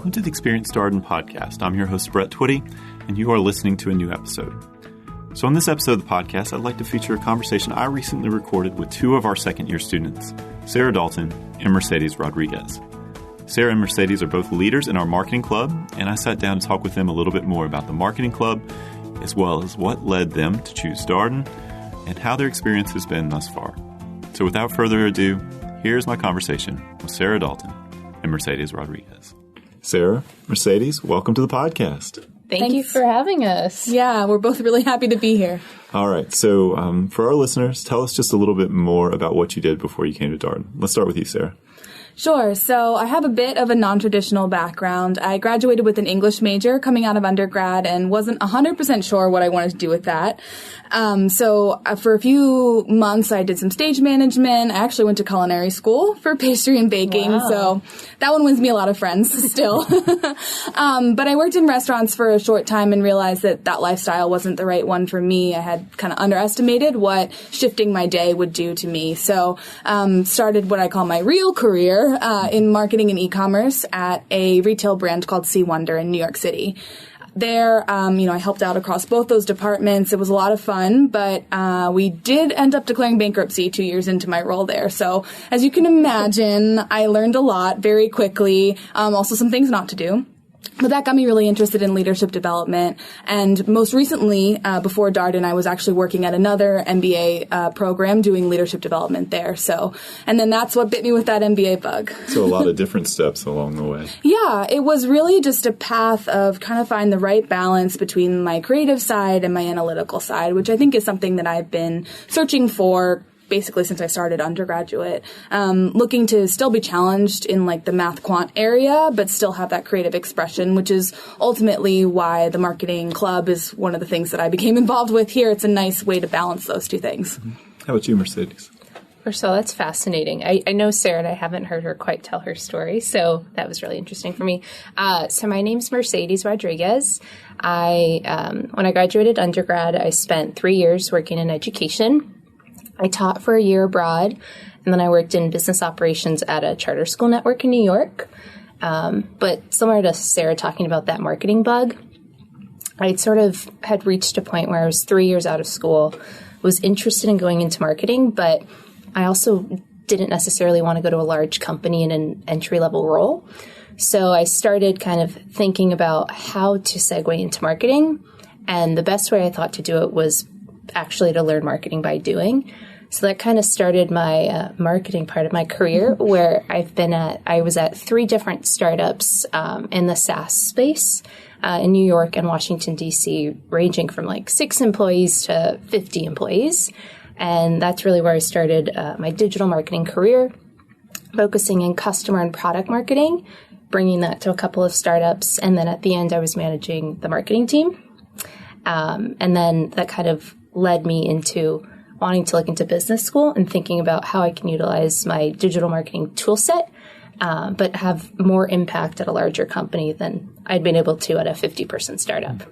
Welcome to the Experience Darden podcast. I'm your host, Brett Twitty, and you are listening to a new episode. So on this episode of the podcast, I'd like to feature a conversation I recently recorded with two of our second-year students, Sarah Dalton and Mercedes Rodriguez. Sarah and Mercedes are both leaders in our marketing club, and I sat down to talk with them a little bit more about the marketing club, as well as what led them to choose Darden, and how their experience has been thus far. So without further ado, here's my conversation with Sarah Dalton and Mercedes Rodriguez. Sarah, Mercedes, welcome to the podcast. Thank you for having us. Yeah, we're both really happy to be here. All right. So for our listeners, tell us just a little bit more about what you did before you came to Darden. Let's start with you, Sarah. Sure. So I have a bit of a non-traditional background. I graduated with an English major coming out of undergrad and wasn't 100% sure what I wanted to do with that. So for a few months, I did some stage management. I actually went to culinary school for pastry and baking. Wow. So that one wins me a lot of friends still. But I worked in restaurants for a short time and realized that that lifestyle wasn't the right one for me. I had kind of underestimated what shifting my day would do to me. So started what I call my real career in marketing and e-commerce at a retail brand called Sea Wonder in New York City. There, I helped out across both those departments. It was a lot of fun, but we did end up declaring bankruptcy 2 years into my role there. So as you can imagine, I learned a lot very quickly, also some things not to do. But that got me really interested in leadership development. And most recently, before Darden, I was actually working at another MBA program doing leadership development there. And then that's what bit me with that MBA bug. So a lot of different steps along the way. Yeah, it was really just a path of kind of find the right balance between my creative side and my analytical side, which I think is something that I've been searching for basically since I started undergraduate, looking to still be challenged in like the math quant area, but still have that creative expression, which is ultimately why the marketing club is one of the things that I became involved with here. It's a nice way to balance those two things. Mm-hmm. How about you, Mercedes? First of all, that's fascinating. I know Sarah and I haven't heard her quite tell her story, so that was really interesting for me. So my name's Mercedes Rodriguez. When I graduated undergrad, I spent 3 years working in education. I taught for a year abroad, and then I worked in business operations at a charter school network in New York. But similar to Sarah talking about that marketing bug, I sort of had reached a point where I was 3 years out of school, was interested in going into marketing, but I also didn't necessarily want to go to a large company in an entry-level role. So I started kind of thinking about how to segue into marketing, and the best way I thought to do it was actually to learn marketing by doing. So that kind of started my marketing part of my career, where I was at 3 different startups in the SaaS space in New York and Washington, D.C., ranging from like 6 employees to 50 employees. And that's really where I started my digital marketing career, focusing in customer and product marketing, bringing that to a couple of startups. And then at the end, I was managing the marketing team. And then that kind of led me into wanting to look into business school and thinking about how I can utilize my digital marketing tool set, but have more impact at a larger company than I'd been able to at a 50-person startup.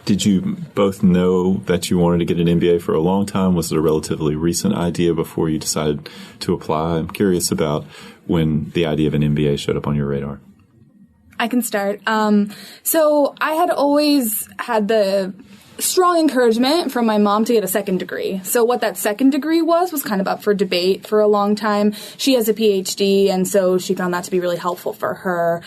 Did you both know that you wanted to get an MBA for a long time? Was it a relatively recent idea before you decided to apply? I'm curious about when the idea of an MBA showed up on your radar. I can start. So I had always had the strong encouragement from my mom to get a second degree. So what that second degree was kind of up for debate for a long time. She has a PhD, and so she found that to be really helpful for her,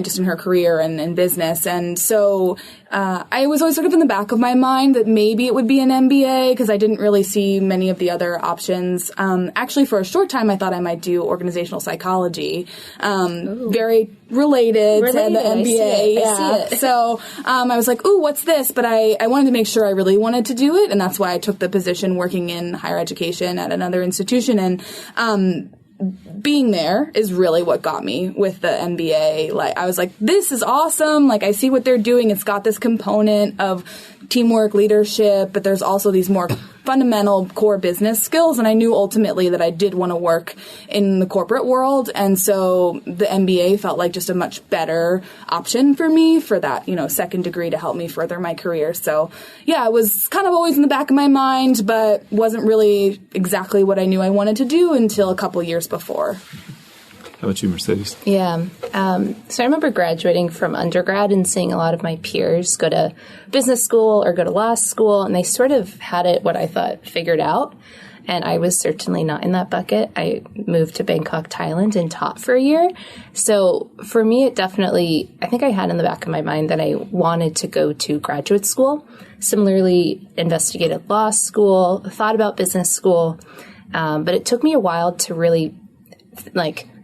just in her career and business. And so I was always sort of in the back of my mind that maybe it would be an MBA because I didn't really see many of the other options. Actually, for a short time, I thought I might do organizational psychology, very related to the MBA. I see it. So I was like, ooh, what's this? But I wanted to make sure I really wanted to do it, and that's why I took the position working in higher education at another institution. And being there is really what got me with the MBA. Like, I was like, this is awesome. Like, I see what they're doing. It's got this component of teamwork, leadership, but there's also these more fundamental core business skills. And I knew ultimately that I did want to work in the corporate world. And so the MBA felt like just a much better option for me for that, second degree to help me further my career. So yeah, it was kind of always in the back of my mind, but wasn't really exactly what I knew I wanted to do until a couple years before. How about you, Mercedes? Yeah. So I remember graduating from undergrad and seeing a lot of my peers go to business school or go to law school, and they sort of had it, what I thought, figured out. And I was certainly not in that bucket. I moved to Bangkok, Thailand, and taught for a year. So for me, it definitely, I think I had in the back of my mind that I wanted to go to graduate school. Similarly, investigated law school, thought about business school. But it took me a while to really,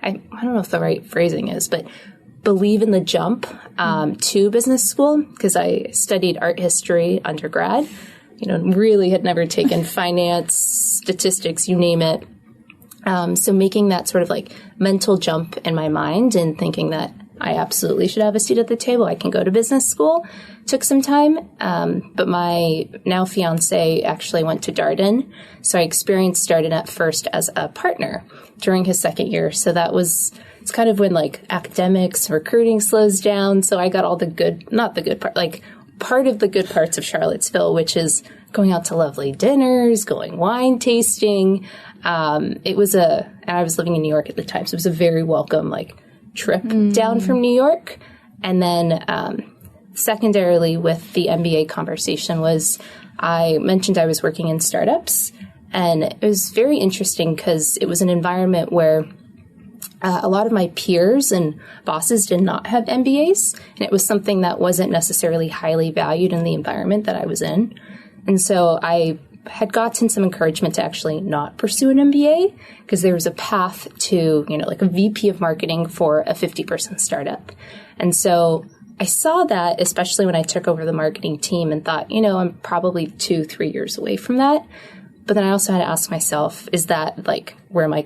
I don't know if the right phrasing is, but believe in the jump to business school, because I studied art history undergrad. Really had never taken finance, statistics, you name it. So making that sort of mental jump in my mind and thinking that I absolutely should have a seat at the table, I can go to business school, took some time. But my now fiance actually went to Darden. So I experienced Darden at first as a partner during his second year. So it's kind of when academics, recruiting slows down. So I got all the good, not the good part, part of the good parts of Charlottesville, which is going out to lovely dinners, going wine tasting. And I was living in New York at the time, so it was a very welcome trip down from New York. And then secondarily with the MBA conversation was I mentioned I was working in startups, and it was very interesting because it was an environment where a lot of my peers and bosses did not have MBAs, and it was something that wasn't necessarily highly valued in the environment that I was in. And so I had gotten some encouragement to actually not pursue an MBA because there was a path to, a VP of marketing for a 50-person startup. And so I saw that, especially when I took over the marketing team, and thought, I'm probably 2-3 years away from that. But then I also had to ask myself, is that where my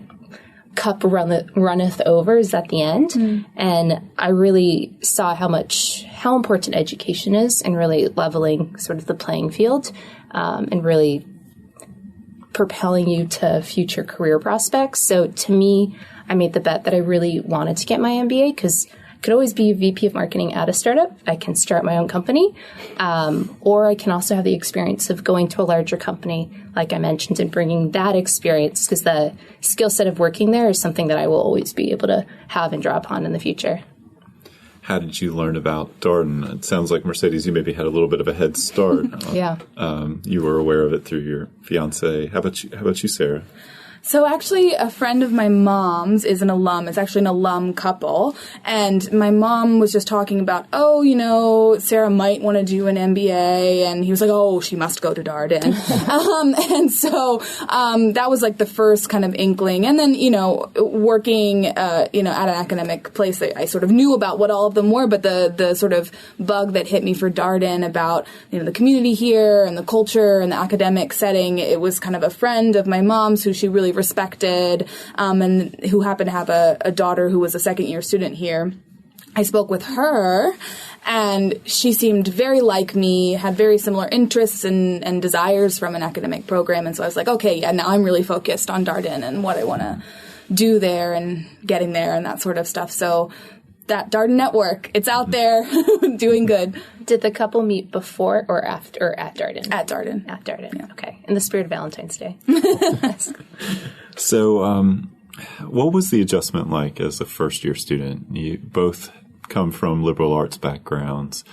cup runneth over? Is that the end? And I really saw how important education is and really leveling sort of the playing field and really propelling you to future career prospects. So to me, I made the bet that I really wanted to get my MBA because I could always be VP of marketing at a startup. I can start my own company, or I can also have the experience of going to a larger company, like I mentioned, and bringing that experience, because the skill set of working there is something that I will always be able to have and draw upon in the future. How did you learn about Darden? It sounds like, Mercedes, you maybe had a little bit of a head start. Yeah. You were aware of it through your fiance. How about you, Sarah? So actually, a friend of my mom's is an alum. It's actually an alum couple. And my mom was just talking about, Sarah might want to do an MBA. And he was like, oh, she must go to Darden. And so that was the first kind of inkling. And then, working, at an academic place, I sort of knew about what all of them were. But the sort of bug that hit me for Darden about, the community here and the culture and the academic setting, it was kind of a friend of my mom's who she really respected, and who happened to have a daughter who was a second-year student here. I spoke with her, and she seemed very like me, had very similar interests and desires from an academic program, and so I was like, okay, yeah, now I'm really focused on Darden and what I want to do there and getting there and that sort of stuff. So that Darden network, it's out there, doing good. Did the couple meet before or after, or at Darden? At Darden. At Darden, yeah. Okay. In the spirit of Valentine's Day. So what was the adjustment like as a first-year student? You both come from liberal arts backgrounds.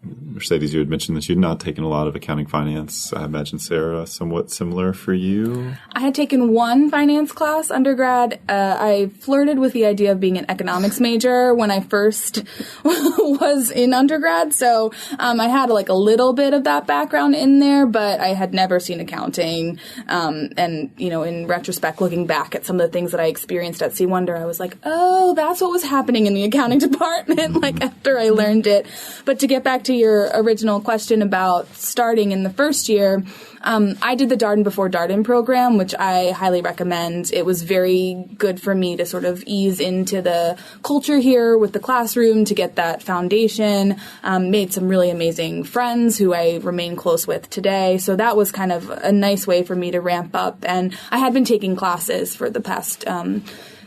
Mercedes, you had mentioned that you'd not taken a lot of accounting finance. I imagine, Sarah, somewhat similar for you? I had taken one finance class undergrad. I flirted with the idea of being an economics major when I first was in undergrad. So I had a little bit of that background in there, but I had never seen accounting. And, in retrospect, looking back at some of the things that I experienced at C. Wonder, I was like, oh, that's what was happening in the accounting department, after I learned it. But to get back to your original question about starting in the first year, I did the Darden Before Darden program, which I highly recommend. It was very good for me to sort of ease into the culture here with the classroom, to get that foundation, made some really amazing friends who I remain close with today. So that was kind of a nice way for me to ramp up. And I had been taking classes for the past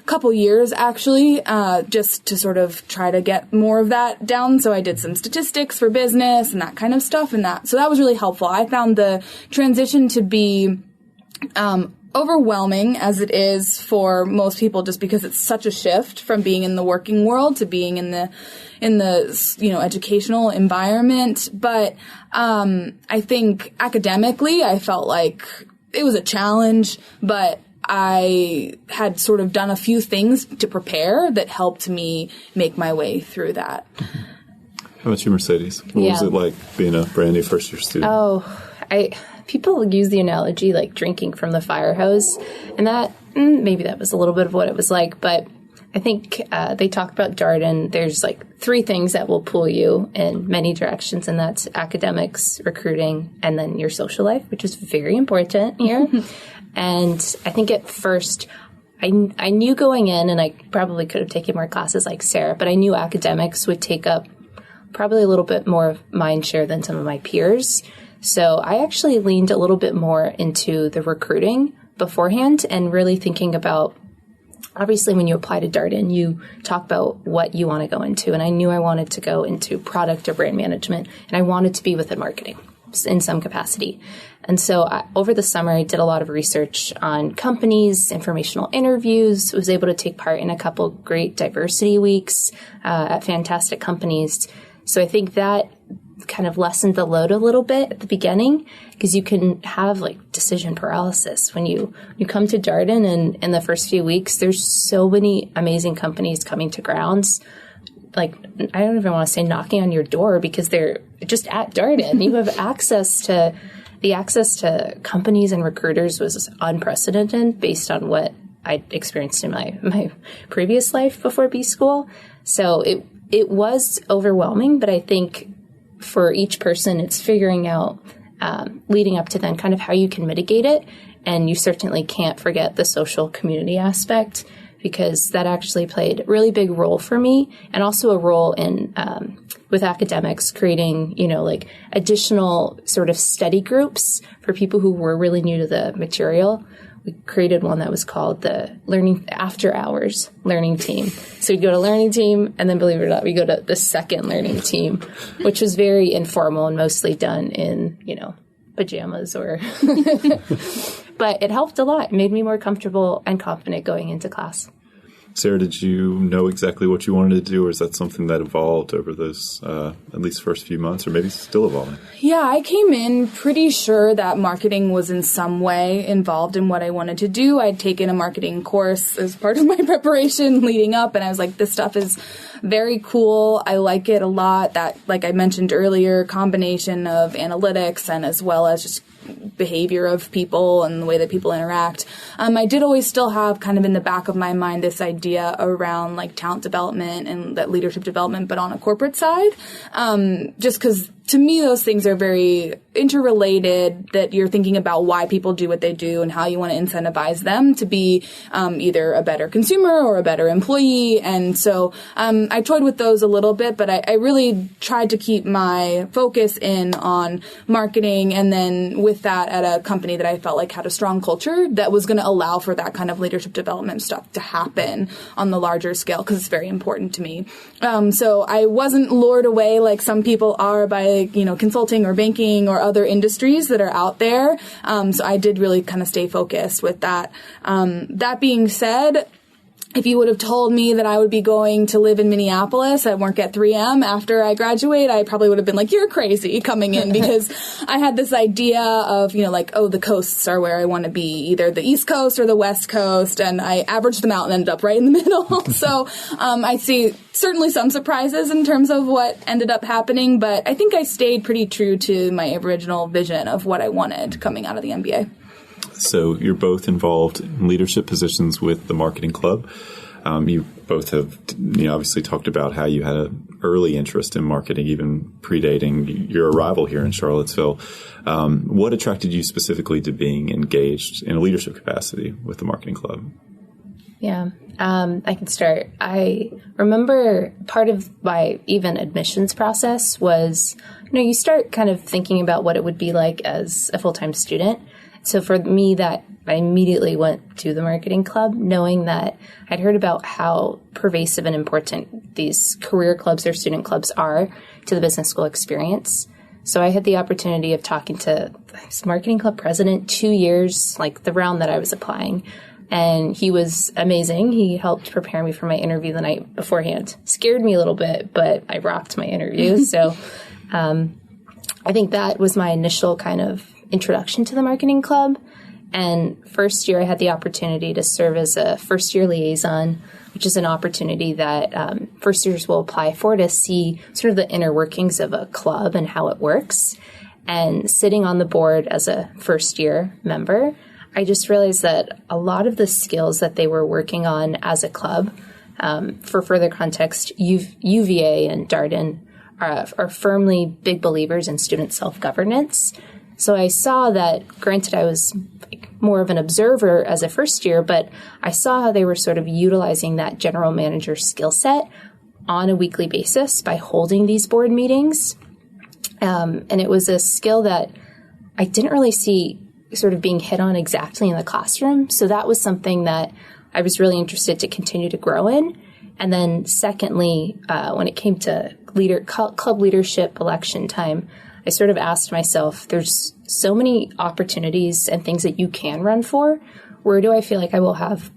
couple years, actually, just to sort of try to get more of that down. So I did some statistics for business and that kind of stuff, so that was really helpful. I found the transition to be overwhelming as it is for most people, just because it's such a shift from being in the working world to being in the educational environment. But I think academically, I felt like it was a challenge, but I had sort of done a few things to prepare that helped me make my way through that. How about you, Mercedes? What was it like being a brand new first-year student? People use the analogy like drinking from the fire hose, and that maybe that was a little bit of what it was like. But I think they talk about Darden. There's like 3 things that will pull you in many directions, and that's academics, recruiting, and then your social life, which is very important here. And I think at first I knew going in, and I probably could have taken more classes like Sarah, but I knew academics would take up probably a little bit more of mind share than some of my peers. So I actually leaned a little bit more into the recruiting beforehand and really thinking about, obviously when you apply to Darden, you talk about what you want to go into. And I knew I wanted to go into product or brand management, and I wanted to be within marketing in some capacity. And so over the summer, I did a lot of research on companies, informational interviews, was able to take part in a couple great diversity weeks at fantastic companies. So I think that kind of lessened the load a little bit at the beginning, because you can have like decision paralysis when you come to Darden, and in the first few weeks, there's so many amazing companies coming to grounds. Like, I don't even want to say knocking on your door, because they're just at Darden. You have access to companies and recruiters was unprecedented based on what I'd experienced in my previous life before B school. So it was overwhelming, but I think for each person, it's figuring out leading up to then kind of how you can mitigate it. And you certainly can't forget the social community aspect, because that actually played a really big role for me, and also a role in with academics creating, like additional sort of study groups for people who were really new to the material. We created one that was called the Learning After Hours Learning Team. So we'd go to Learning Team, and then, believe it or not, we go to the second Learning Team, which was very informal and mostly done in, pajamas or... But it helped a lot. It made me more comfortable and confident going into class. Sarah, did you know exactly what you wanted to do, or is that something that evolved over those at least first few months, or maybe still evolving? Yeah, I came in pretty sure that marketing was in some way involved in what I wanted to do. I'd taken a marketing course as part of my preparation leading up, and I was like, this stuff is very cool. I like it a lot. That, like I mentioned earlier, combination of analytics and as well as just behavior of people and the way that people interact. I did always still have kind of in the back of my mind this idea around like talent development and that leadership development, but on a corporate side, just because to me, those things are very interrelated, that you're thinking about why people do what they do and how you want to incentivize them to be either a better consumer or a better employee. And so I toyed with those a little bit, but I really tried to keep my focus in on marketing, and then with that at a company that I felt like had a strong culture that was going to allow for that kind of leadership development stuff to happen on the larger scale, because it's very important to me. So I wasn't lured away like some people are by consulting or banking or other industries that are out there. So I did really kind of stay focused with that. That being said, if you would have told me that I would be going to live in Minneapolis and work at 3M after I graduate, I probably would have been like, you're crazy coming in, because I had this idea of, the coasts are where I want to be, either the East Coast or the West Coast. And I averaged them out and ended up right in the middle. So I see certainly some surprises in terms of what ended up happening, but I think I stayed pretty true to my original vision of what I wanted coming out of the MBA. So you're both involved in leadership positions with the marketing club. You both have, obviously talked about how you had an early interest in marketing, even predating your arrival here in Charlottesville. What attracted you specifically to being engaged in a leadership capacity with the marketing club? Yeah, I can start. I remember part of my even admissions process was, you start kind of thinking about what it would be like as a full-time student. So for me, that I immediately went to the marketing club, knowing that I'd heard about how pervasive and important these career clubs or student clubs are to the business school experience. So I had the opportunity of talking to this marketing club president 2 years, like the round that I was applying. And he was amazing. He helped prepare me for my interview the night beforehand. Scared me a little bit, but I rocked my interview. So I think that was my initial kind of introduction to the marketing club. And first year, I had the opportunity to serve as a first-year liaison, which is an opportunity that first years will apply for to see sort of the inner workings of a club and how it works. And sitting on the board as a first-year member, I just realized that a lot of the skills that they were working on as a club, for further context, UVA and Darden are firmly big believers in student self-governance. So I saw that, granted, I was more of an observer as a first year, but I saw how they were sort of utilizing that general manager skill set on a weekly basis by holding these board meetings. And it was a skill that I didn't really see sort of being hit on exactly in the classroom. So that was something that I was really interested to continue to grow in. And then secondly, when it came to club leadership election time, I sort of asked myself, there's so many opportunities and things that you can run for. Where do I feel like I will have,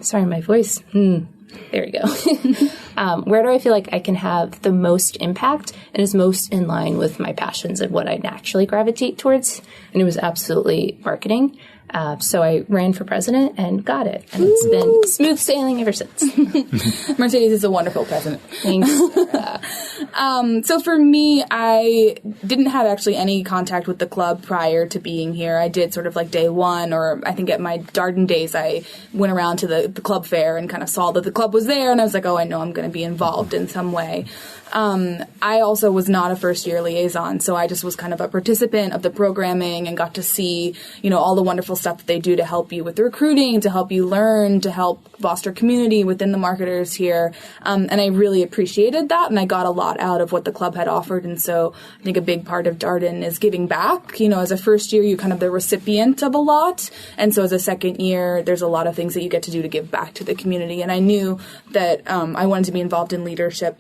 sorry, my voice. There we go. Where do I feel like I can have the most impact and is most in line with my passions and what I naturally gravitate towards? And it was absolutely marketing. So I ran for president and got it. And it's been smooth sailing ever since. Mercedes is a wonderful president. Thanks. So for me, I didn't have actually any contact with the club prior to being here. I did sort of like day one, or I think at my Darden days, I went around to the club fair and kind of saw that the club was there. And I was like, oh, I know I'm going to be involved in some way. I also was not a first-year liaison, so I just was kind of a participant of the programming and got to see, all the wonderful stuff that they do to help you with the recruiting, to help you learn, to help foster community within the marketers here. And I really appreciated that, and I got a lot out of what the club had offered. And so I think a big part of Darden is giving back. As a first year, you're kind of the recipient of a lot. And so as a second year, there's a lot of things that you get to do to give back to the community. And I knew that I wanted to be involved in leadership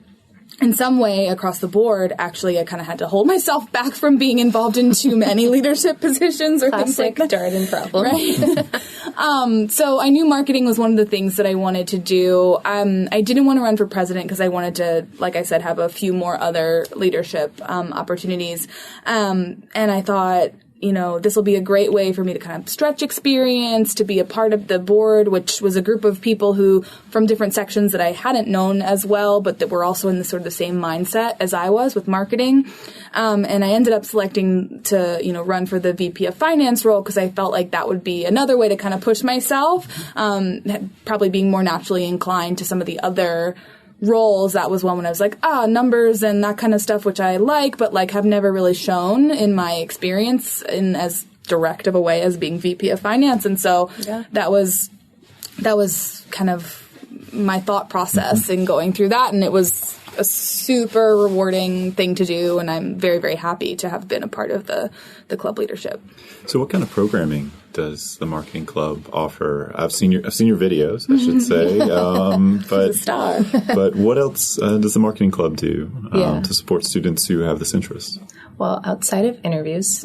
in some way across the board. Actually, I kind of had to hold myself back from being involved in too many leadership positions or things like that. Darden problem. Right? So I knew marketing was one of the things that I wanted to do. I didn't want to run for president because I wanted to, like I said, have a few more other leadership opportunities. And I thought, this will be a great way for me to kind of stretch experience, to be a part of the board, which was a group of people who, from different sections that I hadn't known as well, but that were also in the sort of the same mindset as I was with marketing. And I ended up selecting to, run for the VP of Finance role because I felt like that would be another way to kind of push myself, probably being more naturally inclined to some of the other roles. That was one when I was like, numbers and that kind of stuff, which I like, but have never really shown in my experience in as direct of a way as being VP of Finance. And so that was kind of my thought process in going through that. And it was a super rewarding thing to do. And I'm very, very happy to have been a part of the club leadership. So what kind of programming does the marketing club offer? I've seen your videos, I should say. But a star. But what else does the marketing club do to support students who have this interest? Well, outside of interviews,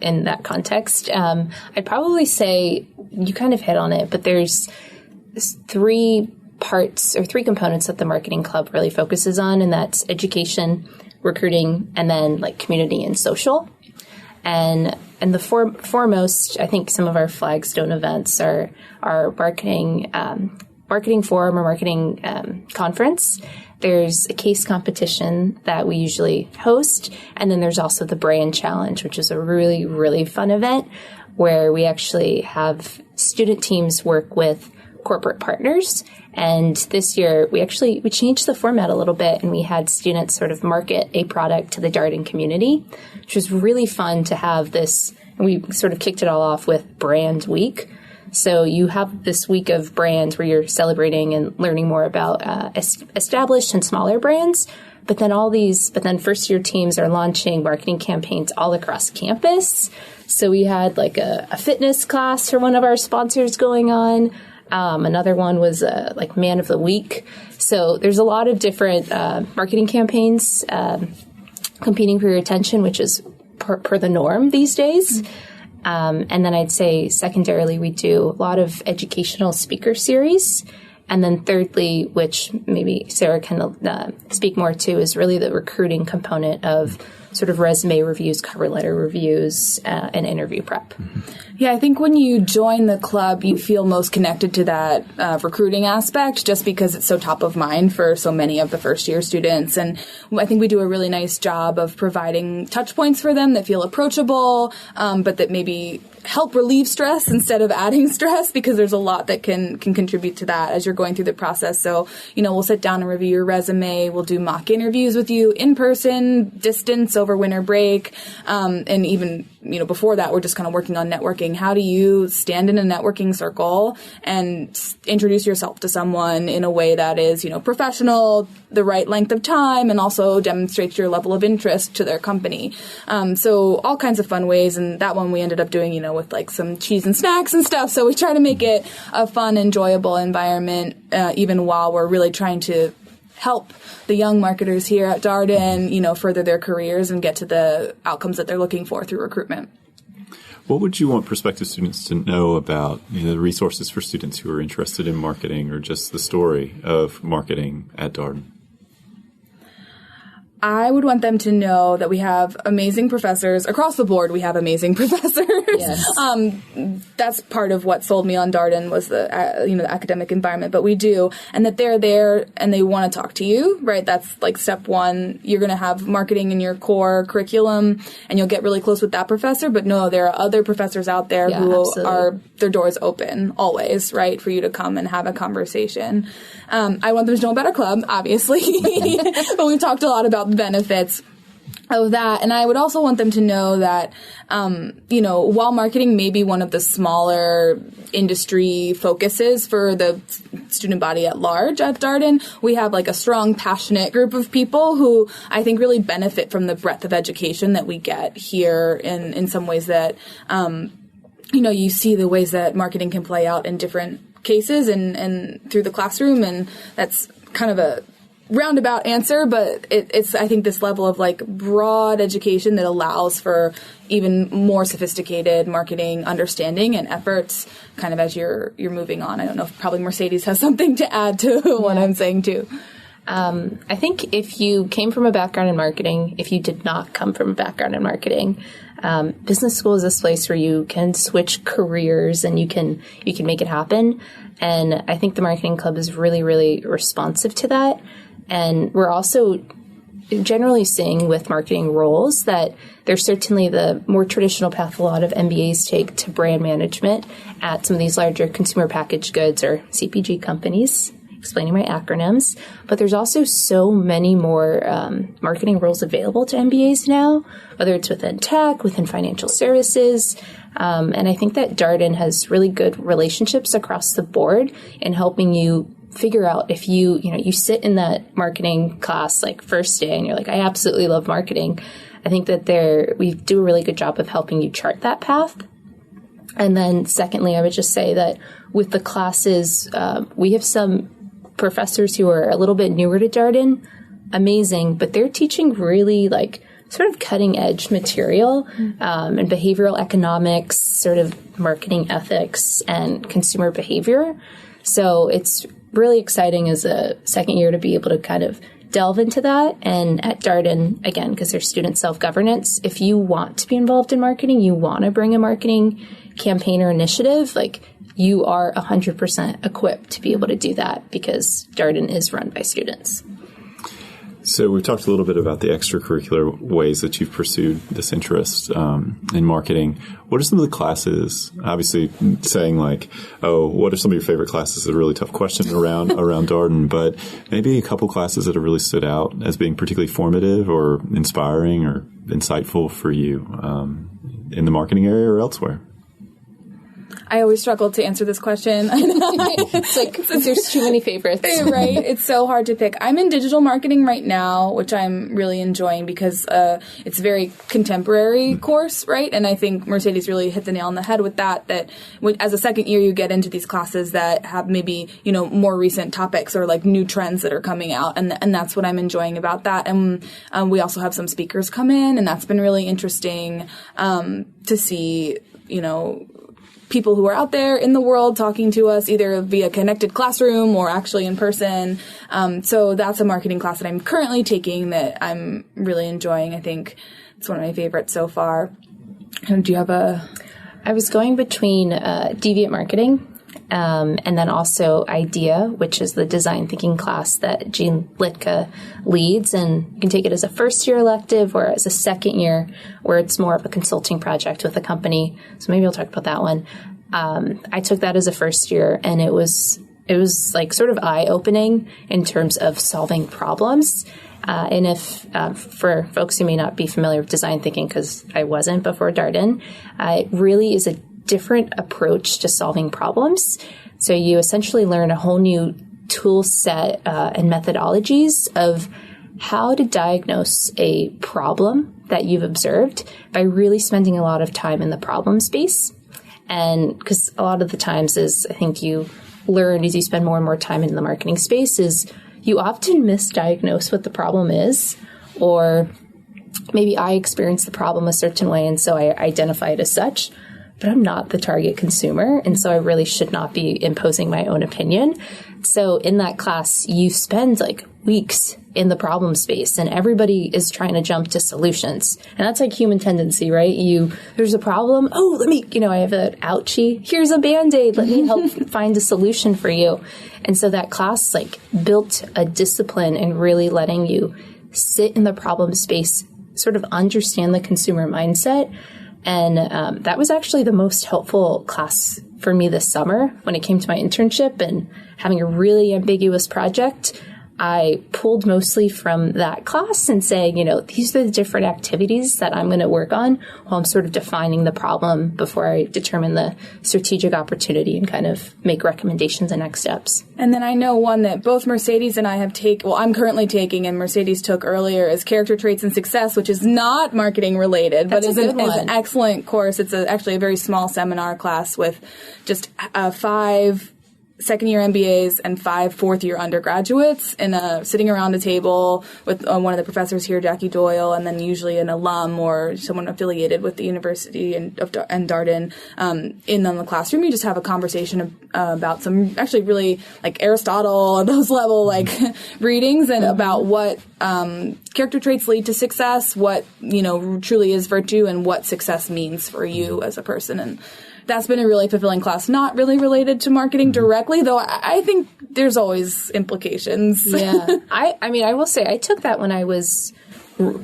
in that context, I'd probably say you kind of hit on it, but there's three parts or three components that the marketing club really focuses on, and that's education, recruiting, and then community and social. And the foremost, I think some of our flagstone events are our marketing forum or marketing conference. There's a case competition that we usually host, and then there's also the brand challenge, which is a really, really fun event where we actually have student teams work with corporate partners. And this year, we changed the format a little bit, and we had students sort of market a product to the Darden community, which was really fun to have this. And we sort of kicked it all off with Brand Week. So you have this week of brands where you're celebrating and learning more about established and smaller brands. But then first-year teams are launching marketing campaigns all across campus. So we had a fitness class for one of our sponsors going on. Another one was Man of the Week. So there's a lot of different marketing campaigns competing for your attention, which is per the norm these days. And then I'd say secondarily, we do a lot of educational speaker series. And then thirdly, which maybe Sarah can speak more to, is really the recruiting component of sort of resume reviews, cover letter reviews, and interview prep. Yeah, I think when you join the club, you feel most connected to that recruiting aspect just because it's so top of mind for so many of the first-year students. And I think we do a really nice job of providing touch points for them that feel approachable, but that maybe help relieve stress instead of adding stress, because there's a lot that can contribute to that as you're going through the process. So, we'll sit down and review your resume. We'll do mock interviews with you in person, distance over winter break. And even, before that, we're just kind of working on networking. How do you stand in a networking circle and introduce yourself to someone in a way that is, professional, the right length of time, and also demonstrates your level of interest to their company. So all kinds of fun ways. And that one we ended up doing, with like some cheese and snacks and stuff. So we try to make it a fun, enjoyable environment, even while we're really trying to help the young marketers here at Darden, further their careers and get to the outcomes that they're looking for through recruitment. What would you want prospective students to know about the resources for students who are interested in marketing, or just the story of marketing at Darden? I would want them to know that we have amazing professors. Across the board, we have amazing professors. Yes. That's part of what sold me on Darden was the academic environment, but we do. And that they're there and they want to talk to you, right? That's like step one. You're going to have marketing in your core curriculum and you'll get really close with that professor. But no, there are other professors out there who are, their doors open always, right? For you to come and have a conversation. I want them to know about our club, obviously, but we've talked a lot about the benefits of that. And I would also want them to know that, while marketing may be one of the smaller industry focuses for the student body at large at Darden, we have like a strong, passionate group of people who I think really benefit from the breadth of education that we get here in some ways that, you see the ways that marketing can play out in different cases and through the classroom. And that's kind of a roundabout answer, but it's I think this level of like broad education that allows for even more sophisticated marketing understanding and efforts kind of as you're moving on. I don't know if probably Mercedes has something to add to what I'm saying too. I think if you came from a background in marketing, if you did not come from a background in marketing, business school is this place where you can switch careers and you can make it happen. And I think the marketing club is really, really responsive to that. And we're also generally seeing with marketing roles that there's certainly the more traditional path a lot of MBAs take to brand management at some of these larger consumer packaged goods or CPG companies, explaining my acronyms. But there's also so many more marketing roles available to MBAs now, whether it's within tech, within financial services. And I think that Darden has really good relationships across the board in helping you figure out if you sit in that marketing class like first day and you're like, I absolutely love marketing. I think that we do a really good job of helping you chart that path. And then secondly, I would just say that with the classes, we have some professors who are a little bit newer to Darden, amazing, but they're teaching really like sort of cutting edge material and behavioral economics, sort of marketing ethics and consumer behavior. So it's really exciting as a second year to be able to kind of delve into that. And at Darden, again, because there's student self-governance, if you want to be involved in marketing, you want to bring a marketing campaign or initiative, like you are 100% equipped to be able to do that because Darden is run by students. So we've talked a little bit about the extracurricular ways that you've pursued this interest in marketing. What are some of the classes? Obviously, saying like, "Oh, what are some of your favorite classes?" is a really tough question around Darden. But maybe a couple classes that have really stood out as being particularly formative or inspiring or insightful for you in the marketing area or elsewhere. I always struggle to answer this question. It's like there's too many favorites. Right? It's so hard to pick. I'm in digital marketing right now, which I'm really enjoying because it's a very contemporary course, right? And I think Mercedes really hit the nail on the head with that as a second year, you get into these classes that have maybe, more recent topics or like new trends that are coming out. And that's what I'm enjoying about that. And we also have some speakers come in, and that's been really interesting to see, people who are out there in the world talking to us either via connected classroom or actually in person. So that's a marketing class that I'm currently taking that I'm really enjoying. I think it's one of my favorites so far. Do you have I was going between Deviant Marketing and then also IDEA, which is the design thinking class that Jean Litka leads. And you can take it as a first-year elective or as a second year where it's more of a consulting project with a company. So maybe I'll talk about that one. I took that as a first year, and it was like sort of eye-opening in terms of solving problems. And if for folks who may not be familiar with design thinking, because I wasn't before Darden, it really is a different approach to solving problems. So you essentially learn a whole new tool set and methodologies of how to diagnose a problem that you've observed by really spending a lot of time in the problem space. And because a lot of the times is, I think you learn as you spend more and more time in the marketing space, is you often misdiagnose what the problem is, or maybe I experience the problem a certain way and so I identify it as such, but I'm not the target consumer, and so I really should not be imposing my own opinion. So in that class, you spend like weeks in the problem space, and everybody is trying to jump to solutions. And that's like human tendency, right? There's a problem. Oh, let me, I have an ouchie. Here's a Band-Aid. Let me help find a solution for you. And so that class like built a discipline in really letting you sit in the problem space, sort of understand the consumer mindset. And that was actually the most helpful class for me this summer when it came to my internship and having a really ambiguous project. I pulled mostly from that class and saying, these are the different activities that I'm going to work on while I'm sort of defining the problem before I determine the strategic opportunity and kind of make recommendations and next steps. And then I know one that both Mercedes and I have I'm currently taking and Mercedes took earlier is Character Traits and Success, which is not marketing related, but is an excellent course. It's actually a very small seminar class with just 5 second-year MBAs and 5 fourth-year undergraduates sitting around a table with one of the professors here, Jackie Doyle, and then usually an alum or someone affiliated with the university and Darden in the classroom. You just have a conversation about some actually really like Aristotle, those level like readings, and about what character traits lead to success, what truly is virtue, and what success means for you as a person. And that's been a really fulfilling class, not really related to marketing directly, though I think there's always implications. Yeah. I will say I took that when I was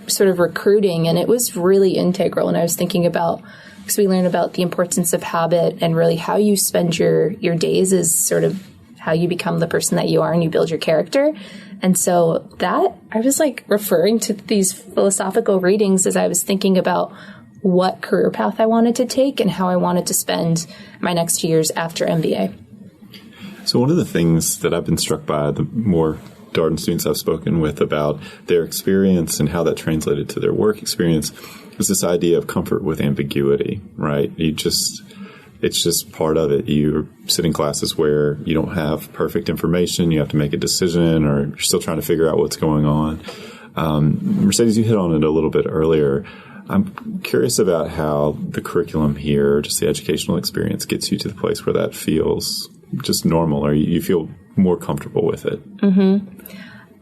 sort of recruiting, and it was really integral. And I was thinking about, because we learn about the importance of habit and really how you spend your days is sort of how you become the person that you are and you build your character. And so that I was like referring to these philosophical readings as I was thinking about what career path I wanted to take and how I wanted to spend my next years after MBA. So one of the things that I've been struck by, the more Darden students I've spoken with about their experience and how that translated to their work experience, is this idea of comfort with ambiguity, right? It's just part of it. You're sitting in classes where you don't have perfect information, you have to make a decision, or you're still trying to figure out what's going on. Mercedes, you hit on it a little bit earlier. I'm curious about how the curriculum here, just the educational experience, gets you to the place where that feels just normal, or you feel more comfortable with it. Mm-hmm.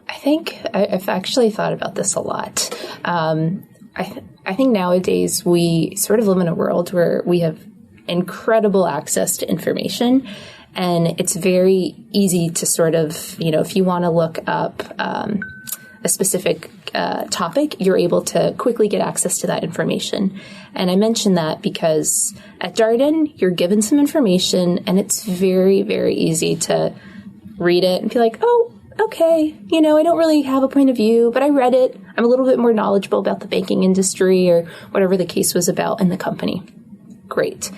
I think I've actually thought about this a lot. I think nowadays we sort of live in a world where we have incredible access to information, and it's very easy to sort of, if you want to look up a specific topic, you're able to quickly get access to that information. And I mention that because at Darden, you're given some information, and it's very, very easy to read it and be like, oh, okay, I don't really have a point of view, but I read it. I'm a little bit more knowledgeable about the banking industry or whatever the case was about in the company. Great.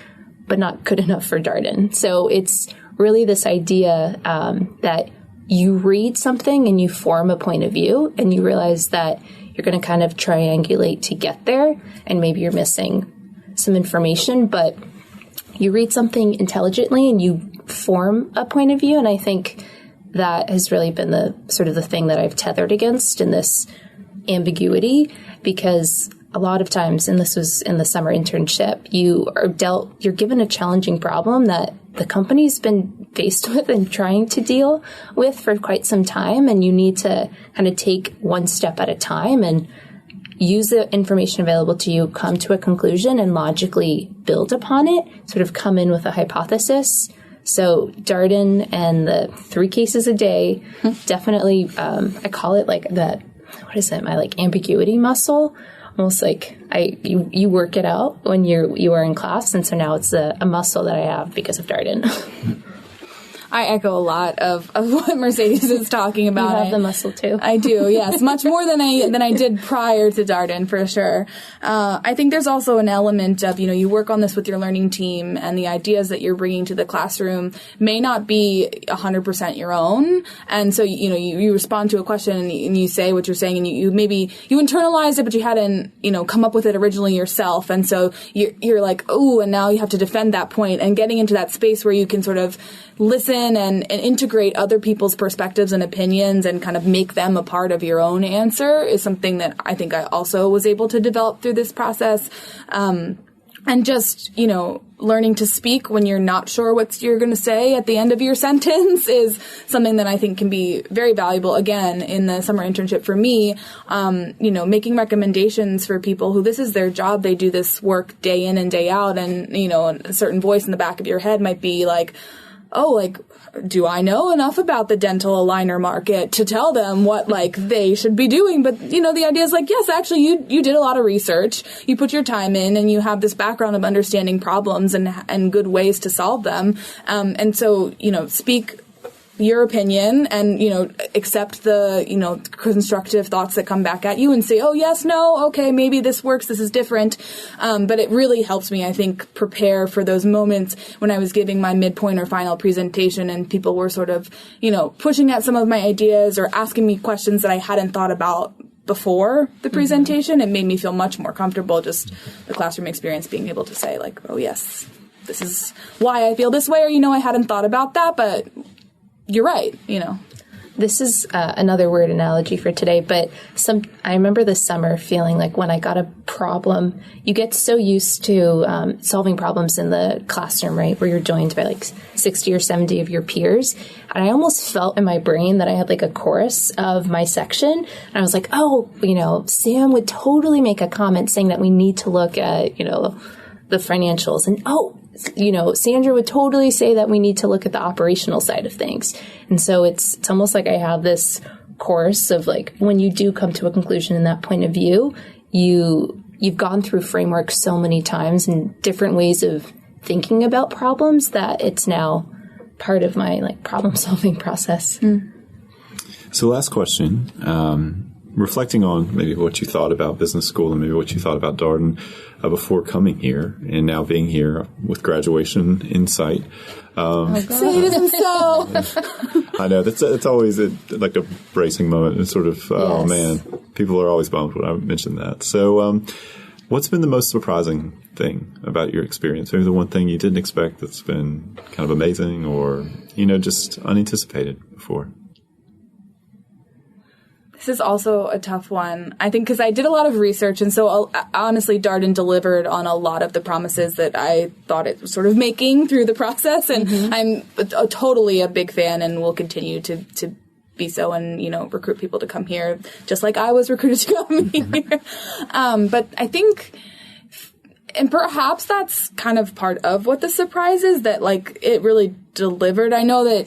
but not good enough for Darden. So it's really this idea that you read something and you form a point of view, and you realize that you're going to kind of triangulate to get there, and maybe you're missing some information, but you read something intelligently and you form a point of view. And I think that has really been the sort of the thing that I've tethered against in this ambiguity, because a lot of times, and this was in the summer internship, you're given a challenging problem that the company's been faced with and trying to deal with for quite some time. And you need to kind of take one step at a time and use the information available to you, come to a conclusion, and logically build upon it, sort of come in with a hypothesis. So Darden and the 3 cases a day, definitely, I call it like that, what is it, my like ambiguity muscle? Almost like you work it out when you are in class, and so now it's a muscle that I have because of Darden. I echo a lot of what Mercedes is talking about. You have the muscle too. I do, yes, much more than I did prior to Darden, for sure. I think there's also an element of, you work on this with your learning team, and the ideas that you're bringing to the classroom may not be 100% your own. And so, you respond to a question and you say what you're saying, and you internalize it, but you hadn't, come up with it originally yourself. And so you're like, oh, and now you have to defend that point, and getting into that space where you can sort of listen and integrate other people's perspectives and opinions and kind of make them a part of your own answer is something that I think I also was able to develop through this process. And just, learning to speak when you're not sure what you're going to say at the end of your sentence is something that I think can be very valuable, again, in the summer internship for me. Making recommendations for people who this is their job. They do this work day in and day out. And, a certain voice in the back of your head might be like, do I know enough about the dental aligner market to tell them what, they should be doing? But, the idea is yes, actually, you did a lot of research, you put your time in, and you have this background of understanding problems and good ways to solve them. And so, speak your opinion and, accept the, constructive thoughts that come back at you and say, oh, yes, no, okay, maybe this works, this is different. But it really helps me, I think, prepare for those moments when I was giving my midpoint or final presentation and people were sort of, pushing at some of my ideas or asking me questions that I hadn't thought about before the presentation. It made me feel much more comfortable, just the classroom experience, being able to say, oh, yes, this is why I feel this way, or, I hadn't thought about that, but you're right, This is another weird analogy for today, but I remember this summer feeling like when I got a problem, you get so used to solving problems in the classroom, right, where you're joined by 60 or 70 of your peers. And I almost felt in my brain that I had a chorus of my section. And I was like, oh, Sam would totally make a comment saying that we need to look at, the financials. And, Sandra would totally say that we need to look at the operational side of things. And so it's almost like I have this course of when you do come to a conclusion in that point of view, you've gone through frameworks so many times and different ways of thinking about problems that it's now part of my problem solving process. So last question, reflecting on maybe what you thought about business school and maybe what you thought about Darden before coming here and now being here with graduation in sight. Say it isn't so. I know it's always a bracing moment. It's sort of, oh man, people are always bummed when I mention that. So what's been the most surprising thing about your experience? Maybe the one thing you didn't expect that's been kind of amazing or, just unanticipated before? This is also a tough one, I think, because I did a lot of research, and so honestly, Darden delivered on a lot of the promises that I thought it was sort of making through the process, and I'm totally a big fan and will continue to be so and, recruit people to come here, just like I was recruited to come here. But I think... And perhaps that's kind of part of what the surprise is, that, it really delivered. I know that,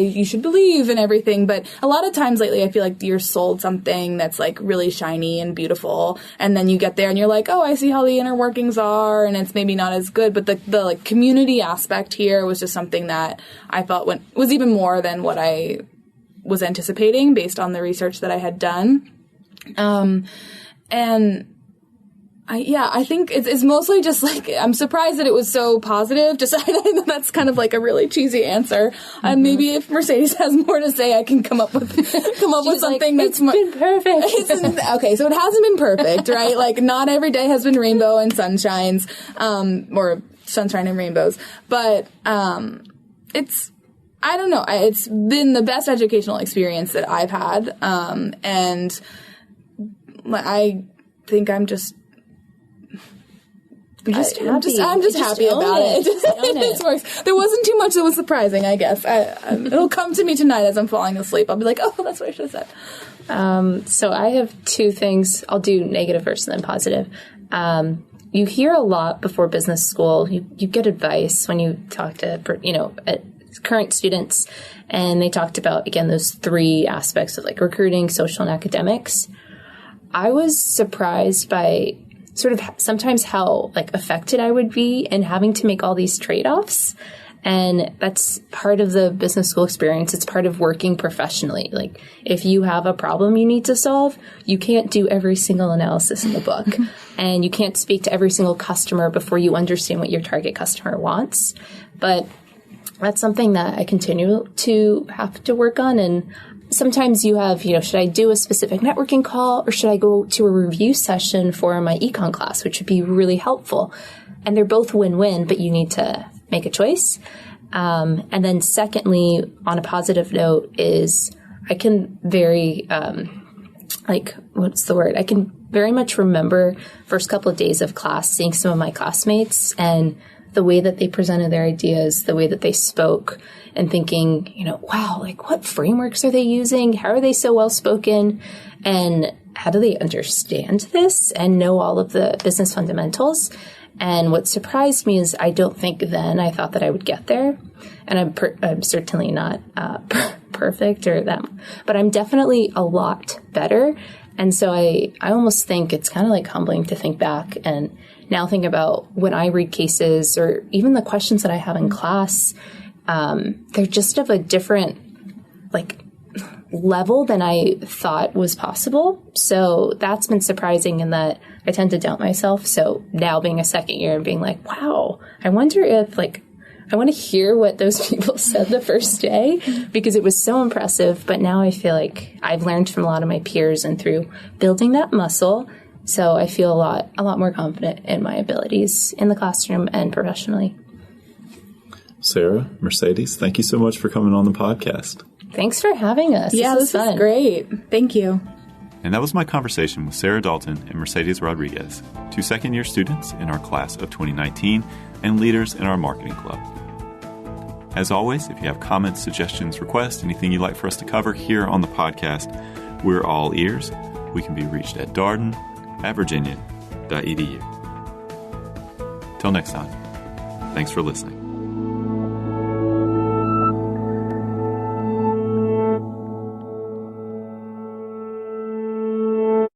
you should believe in everything, but a lot of times lately I feel like you're sold something that's, really shiny and beautiful, and then you get there and you're like, oh, I see how the inner workings are, and it's maybe not as good, but the community aspect here was just something that I felt was even more than what I was anticipating based on the research that I had done. And I think it's mostly just like, I'm surprised that it was so positive. Just, I think that's kind of like a really cheesy answer. And maybe if Mercedes has more to say, I can come up with something that's more. It's been perfect. Okay, so it hasn't been perfect, right? Like, not every day has been rainbow and sunshines, or sunshine and rainbows. But, I don't know. It's been the best educational experience that I've had. And I think I'm just happy. I'm just happy about it. It works. There wasn't too much that was surprising, I guess. It'll come to me tonight as I'm falling asleep. I'll be like, oh, that's what I should have said. So I have two things. I'll do negative first and then positive. You hear a lot before business school. You get advice when you talk to, current students, and they talked about, again, those three aspects of like recruiting, social, and academics. I was surprised by sort of sometimes how like affected I would be in having to make all these trade-offs. And that's part of the business school experience. It's part of working professionally. Like, if you have a problem you need to solve, you can't do every single analysis in the book. And you can't speak to every single customer before you understand what your target customer wants. But that's something that I continue to have to work on. And sometimes you have, should I do a specific networking call or should I go to a review session for my econ class, which would be really helpful. And they're both win-win, but you need to make a choice. And then secondly, on a positive note, is I can I can very much remember first couple of days of class, seeing some of my classmates and the way that they presented their ideas, the way that they spoke, and thinking, wow, like, what frameworks are they using? How are they so well spoken? And how do they understand this and know all of the business fundamentals? And what surprised me is I don't think then I thought that I would get there. And I'm certainly not perfect or them, but I'm definitely a lot better. And so I almost think it's kind of like humbling to think back and now think about when I read cases or even the questions that I have in class, they're just of a different level than I thought was possible. So that's been surprising in that I tend to doubt myself. So now being a second year and being like, wow, I wonder if I want to hear what those people said the first day because it was so impressive. But now I feel like I've learned from a lot of my peers and through building that muscle. So I feel a lot more confident in my abilities in the classroom and professionally. Sarah, Mercedes, thank you so much for coming on the podcast. Thanks for having us. Yeah, this is great. Thank you. And that was my conversation with Sarah Dalton and Mercedes Rodriguez, two second-year students in our class of 2019 and leaders in our marketing club. As always, if you have comments, suggestions, requests, anything you'd like for us to cover here on the podcast, we're all ears. We can be reached at darden@virginia.edu. Till next time, thanks for listening.